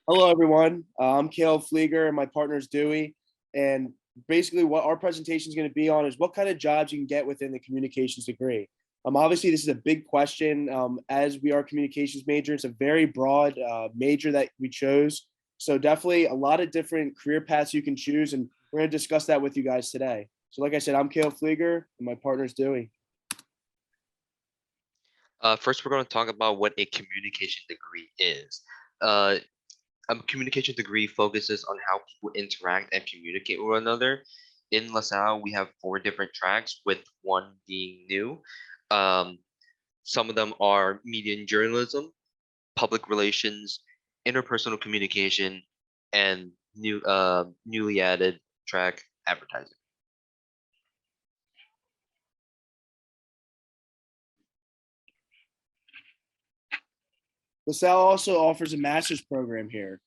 Hello, everyone. I'm Caleb Flieger and my partner is Dewey. And basically, what our presentation is going to be on is what kind of jobs you can get within the communications degree. Obviously, this is a big question. As we are communications major, it's a very broad major that we chose. So definitely a lot of different career paths you can choose, and we're going to discuss that with you guys today. So, like I said, I'm Caleb Flieger and my partner is Dewey. First, we're going to talk about what a communication degree is. Uh, a communication degree focuses on how people interact and communicate with one another. In LaSalle, we have four different tracks, with one being new. Um, some of them are media and journalism, public relations, interpersonal communication, and newly added track, advertising. LaSalle also offers a master's program here.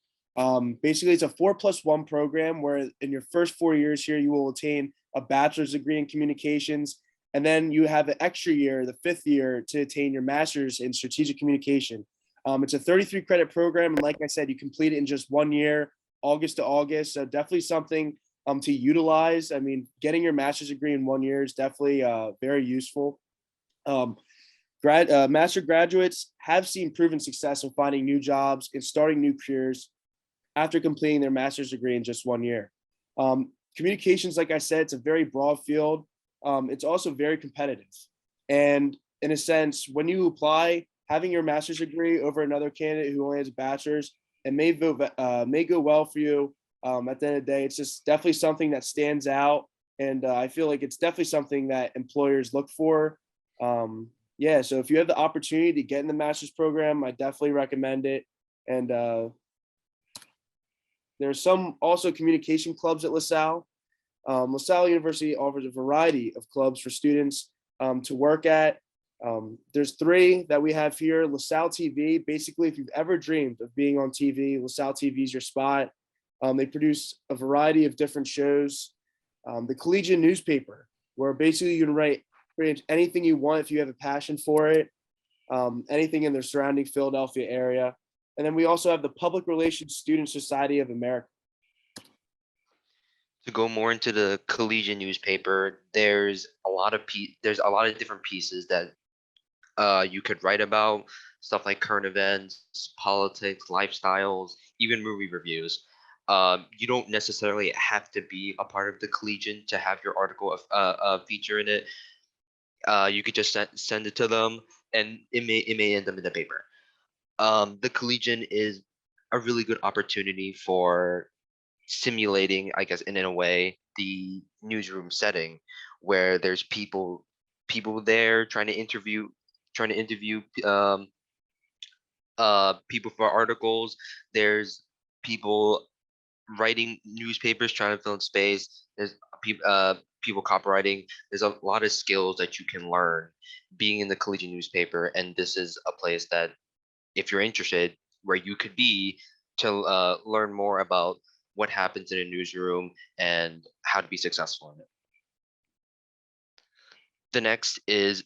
Basically, it's a 4+1 program where in your first 4 years here, you will attain a bachelor's degree in communications. And then you have an extra year, the fifth year, to attain your master's in strategic communication. It's a 33 credit program. And like I said, you complete it in just 1 year, August to August. So definitely something to utilize. I mean, getting your master's degree in 1 year is definitely very useful. Um, master graduates have seen proven success in finding new jobs and starting new careers after completing their master's degree in just 1 year. Communications, like I said, it's a very broad field. It's also very competitive. And in a sense, when you apply, having your master's degree over another candidate who only has a bachelor's, it may go well for you. At the end of the day, it's just definitely something that stands out. And I feel like it's definitely something that employers look for. Yeah, so if you have the opportunity to get in the master's program, I definitely recommend it. And there's some also communication clubs at LaSalle. LaSalle University offers a variety of clubs for students to work at. There's three that we have here. LaSalle TV. Basically, if you've ever dreamed of being on TV, LaSalle TV is your spot. They produce a variety of different shows. The Collegiate Newspaper, where basically you can write anything you want if you have a passion for it, anything in the surrounding Philadelphia area. And then we also have the Public Relations Student Society of America. To go more into the collegiate newspaper, there's a lot of different pieces that you could write about, stuff like current events, politics, lifestyles, even movie reviews. You don't necessarily have to be a part of the Collegian to have your article feature in it. You could just send it to them, and it may end up in the paper. The Collegian is a really good opportunity for simulating, I guess, in a way, the newsroom setting, where there's people there trying to interview people for articles. There's people writing newspapers trying to fill in space. There's people copywriting. There's a lot of skills that you can learn being in the collegiate newspaper, and this is a place that, if you're interested, where you could be to learn more about what happens in a newsroom and how to be successful in it. The next is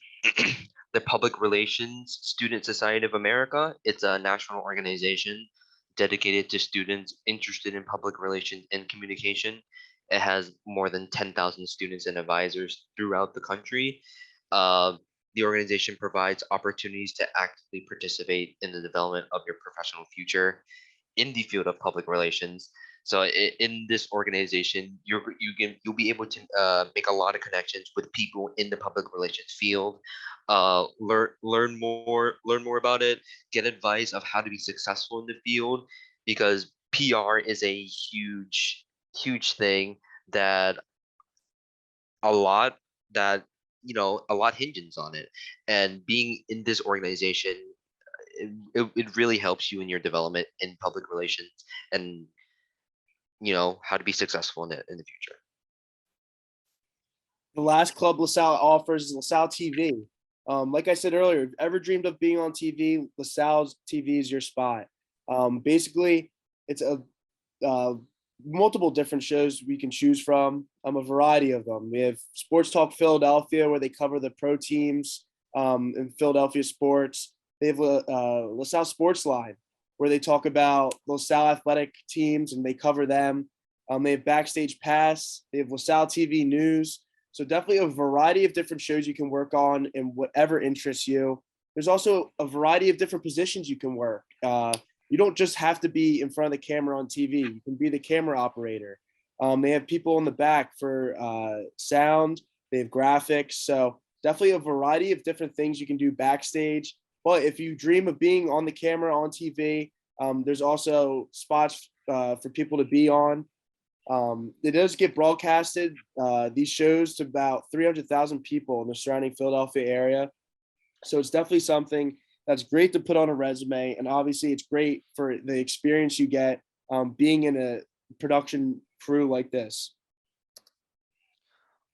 the Public Relations Student Society of America. It's a national organization dedicated to students interested in public relations and communication. It has more than 10,000 students and advisors throughout the country. Uh, the organization provides opportunities to actively participate in the development of your professional future in the field of public relations. So in this organization, you'll be able to make a lot of connections with people in the public relations field. Learn more about it. Get advice of how to be successful in the field, because PR is a huge thing that a lot that a lot hinges on it. And being in this organization, it really helps you in your development in public relations, and how to be successful in the future. The last club LaSalle offers is LaSalle TV. Like I said earlier, if you ever dreamed of being on TV, LaSalle's TV is your spot. Basically, it's a multiple different shows we can choose from, a variety of them. We have Sports Talk Philadelphia, where they cover the pro teams in Philadelphia sports. They have LaSalle Sports Line, where they talk about LaSalle athletic teams and they cover them. They have Backstage Pass. They have LaSalle TV News. So definitely a variety of different shows you can work on and whatever interests you. There's also a variety of different positions you can work. You don't just have to be in front of the camera on TV. You can be the camera operator. They have people in the back for sound. They have graphics. So definitely a variety of different things you can do backstage. But if you dream of being on the camera on TV, there's also spots for people to be on. It does get broadcasted, these shows, to about 300,000 people in the surrounding Philadelphia area. So it's definitely something that's great to put on a resume. And obviously, it's great for the experience you get being in a production crew like this.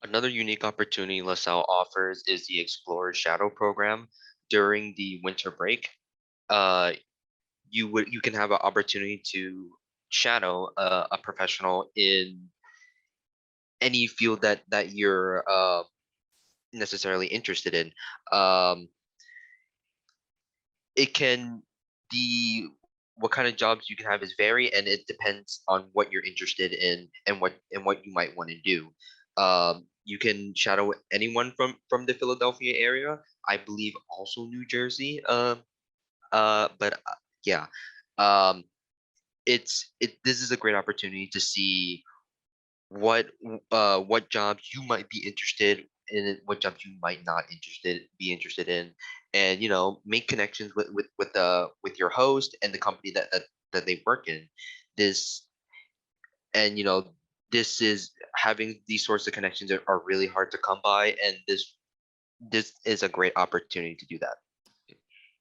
Another unique opportunity LaSalle offers is the Explorer Shadow program during the winter break. Uh, you can have an opportunity to shadow a professional in any field that you're necessarily interested in. Um, it can the what kind of jobs you can have is vary, and it depends on what you're interested in and what you might want to do. You can shadow anyone from the Philadelphia area, I believe also New Jersey. But yeah, um, this is a great opportunity to see what jobs you might be interested in, and what jobs you might not be interested in, and make connections with your host and the company that they work in. This and this is having these sorts of connections are really hard to come by, and this is a great opportunity to do that.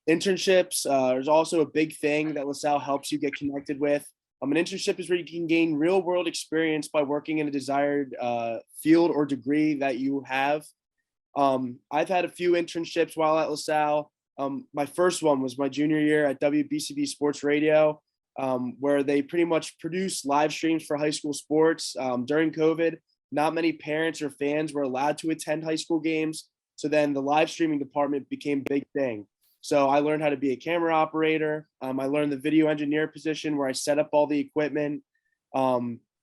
Internships is also a big thing that LaSalle helps you get connected with. An internship is where you can gain real world experience by working in a desired field or degree that you have. I've had a few internships while at LaSalle. My first one was my junior year at WBCB Sports Radio, where they pretty much produce live streams for high school sports. During COVID, not many parents or fans were allowed to attend high school games. So then the live streaming department became a big thing. So I learned how to be a camera operator. I learned the video engineer position where I set up all the equipment,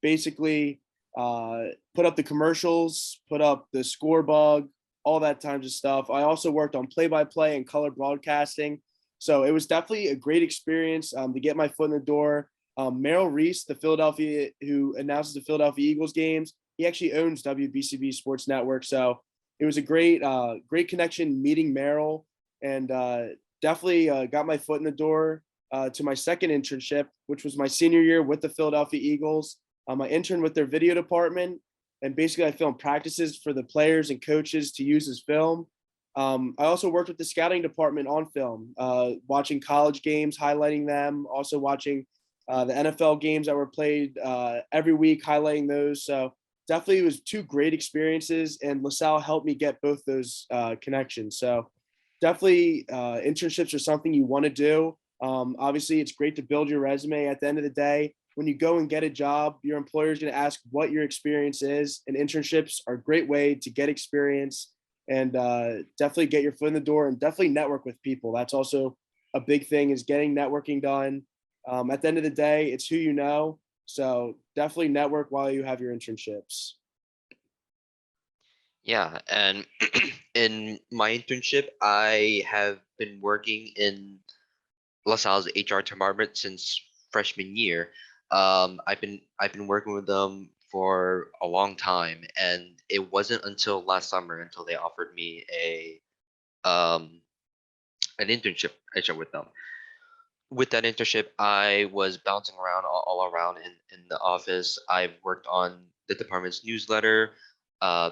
basically put up the commercials, put up the score bug, all that kinds of stuff. I also worked on play-by-play and color broadcasting. So it was definitely a great experience to get my foot in the door. Merrill Reese, who announces the Philadelphia Eagles games, he actually owns WBCB Sports Network. So it was a great connection meeting Merrill, and definitely got my foot in the door to my second internship, which was my senior year with the Philadelphia Eagles. I interned with their video department, and basically I filmed practices for the players and coaches to use as film. I also worked with the scouting department on film, watching college games, highlighting them, also watching the NFL games that were played every week, highlighting those. So definitely it was two great experiences, and LaSalle helped me get both those connections. So definitely internships are something you want to do. Obviously, it's great to build your resume. At the end of the day, when you go and get a job, your employer is going to ask what your experience is, and internships are a great way to get experience and definitely get your foot in the door and definitely network with people. That's also a big thing, is getting networking done. At the end of the day, it's who you know. So definitely network while you have your internships. Yeah, and in my internship, I have been working in LaSalle's HR department since freshman year. I've been working with them for a long time, and it wasn't until last summer until they offered me a um an internship with them. With that internship, I was bouncing around all around in the office. I've worked on the department's newsletter uh,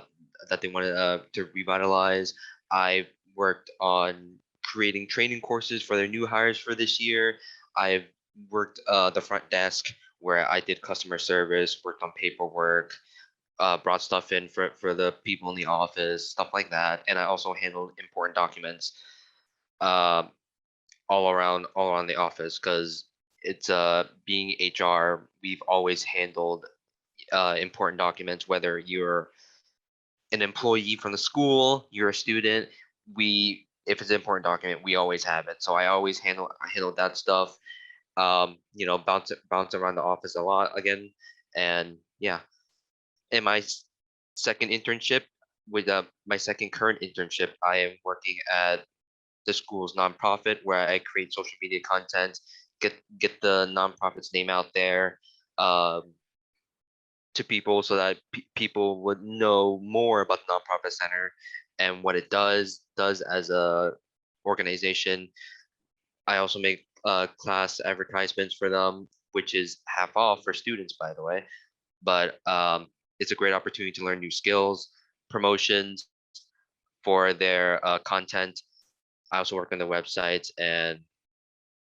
that they wanted to revitalize. I've worked on creating training courses for their new hires for this year. I've worked the front desk where I did customer service, worked on paperwork, brought stuff in for the people in the office, stuff like that. And I also handled important documents. Um, all around the office, because it's being HR, we've always handled important documents, whether you're an employee from the school, you're a student. We If it's an important document, we always have it, so I handle that stuff. bounce around the office a lot again. And yeah, in my second internship, with my second current internship, I am working at the school's nonprofit where I create social media content, get the nonprofit's name out there, um, to people so that people would know more about the nonprofit center and what it does as a organization. I also make class advertisements for them, which is half off for students, by the way. But it's a great opportunity to learn new skills, promotions for their content. I also work on the websites and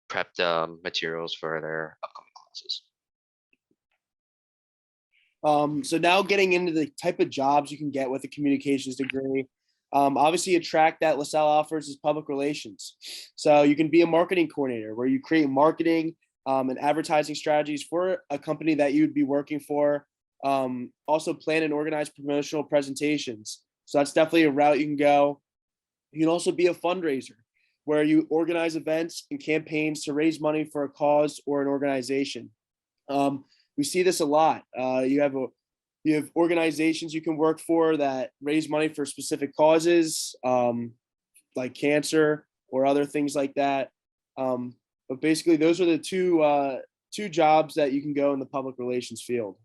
prepped materials for their upcoming classes. So now getting into the type of jobs you can get with a communications degree. Obviously, a track that LaSalle offers is public relations. So you can be a marketing coordinator where you create marketing and advertising strategies for a company that you'd be working for. Also plan and organize promotional presentations. So that's definitely a route you can go. You can also be a fundraiser where you organize events and campaigns to raise money for a cause or an organization. We see this a lot. You have organizations you can work for that raise money for specific causes, like cancer or other things like that. But basically, those are the two jobs that you can go in the public relations field.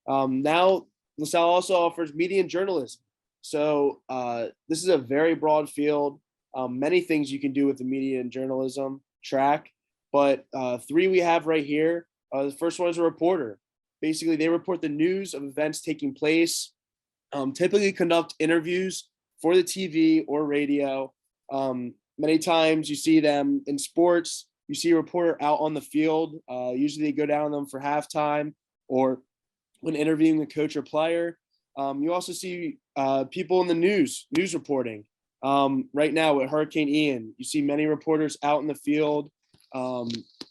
Now, LaSalle also offers media and journalism. So this is a very broad field. Many things you can do with the media and journalism track, but three we have right here. The first one is a reporter. Basically, they report the news of events taking place, typically conduct interviews for the TV or radio. Many times you see them in sports. You see a reporter out on the field. Usually they go down on them for halftime or when interviewing a coach or player. You also see people in the news reporting. Right now with Hurricane Ian, you see many reporters out in the field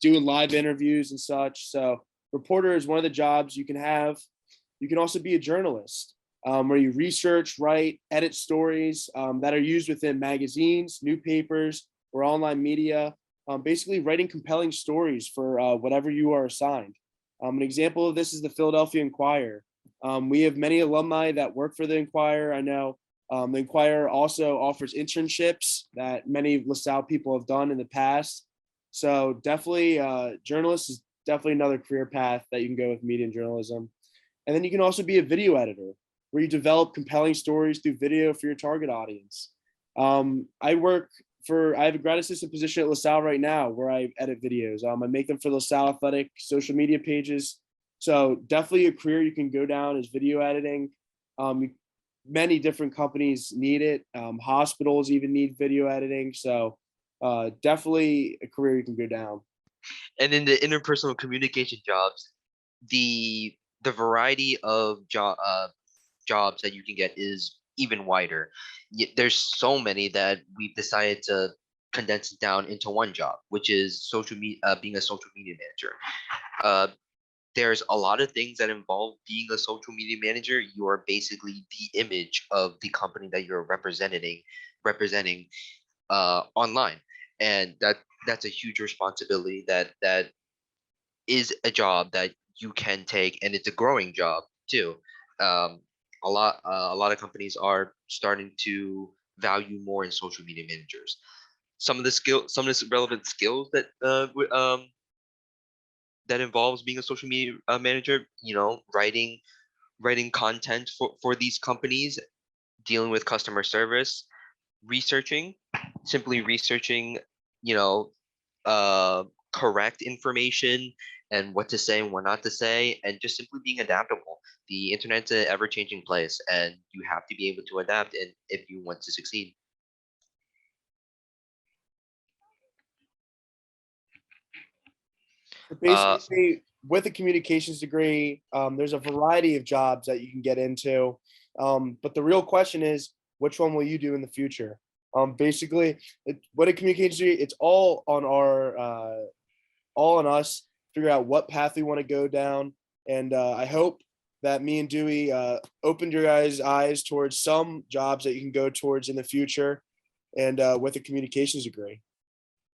doing live interviews and such. So reporter is one of the jobs you can have. You can also be a journalist where you research, write, edit stories that are used within magazines, newspapers, or online media. Basically writing compelling stories for whatever you are assigned. An example of this is the Philadelphia Inquirer. We have many alumni that work for the Inquirer. I know the Inquirer also offers internships that many LaSalle people have done in the past. So definitely, journalist is definitely another career path that you can go with media and journalism. And then you can also be a video editor where you develop compelling stories through video for your target audience. I have a grad assistant position at LaSalle right now where I edit videos. I make them for LaSalle Athletic social media pages. So definitely a career you can go down is video editing. Many different companies need it. Hospitals even need video editing. So definitely a career you can go down. And in the interpersonal communication jobs, the variety of jobs that you can get is even wider. There's so many that we've decided to condense it down into one job, which is social media, being a social media manager. There's a lot of things that involve being a social media manager. You are basically the image of the company that you're representing online, and that's a huge responsibility that is a job that you can take, and it's a growing job too. Um, a lot of companies are starting to value more in social media managers. Some of the relevant skills that involves being a social media manager, writing content for these companies, dealing with customer service, researching, simply researching, you know, correct information and what to say and what not to say, and just simply being adaptable. The internet's an ever-changing place, and you have to be able to adapt if you want to succeed. Uh, Basically, with a communications degree, there's a variety of jobs that you can get into. But the real question is, which one will you do in the future? Basically, what a communications degree, it's all on us. Figure out what path we want to go down, and I hope that me and Dewey opened your guys' eyes towards some jobs that you can go towards in the future, and with a communications degree.